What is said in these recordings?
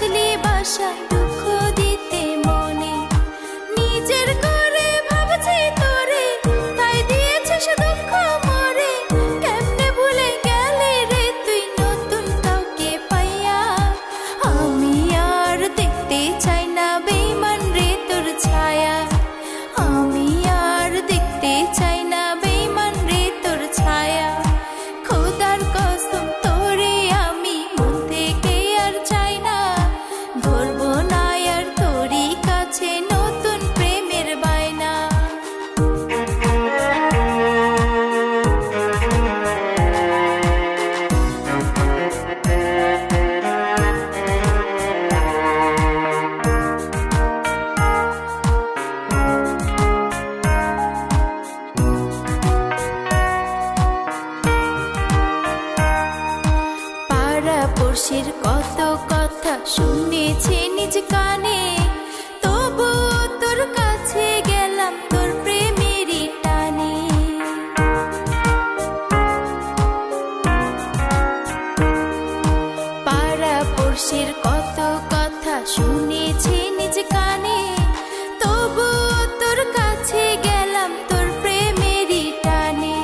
দিলি বাসা দুঃখ দিতে মনে, নিজের করে ভাবছি তোরে, তাই দিয়েছিস দুঃখ মরে। কেমনে ভুলে গেলি রে তুই নতুন কাউকে পাইয়া, আমি আর দেখতে চাই না বেঈমান রে তোর ছায়া, আমি আর দেখতে চাই না বেঈমান রে তোর ছায়া। খোদার কসম তোরে আমি মন থেকে আর চাই না, ধরবো না আর তোরই কাছে নতুন প্রেমের বায়না। পাড়া-পড়শির কত কথা শুনেছি নিজ কানে, তবু তোর কাছে গেলাম তোর প্রেমেরই টানে। পাড়া-পড়শির কত কথা শুনেছি নিজ কানে, তবু তোর কাছে গেলাম তোর প্রেমেরই টানে।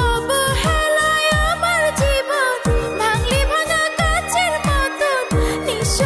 অবহেলায় আমার জীবন ভাঙলি ভাঙা কাচের মতন, নিঃস্ব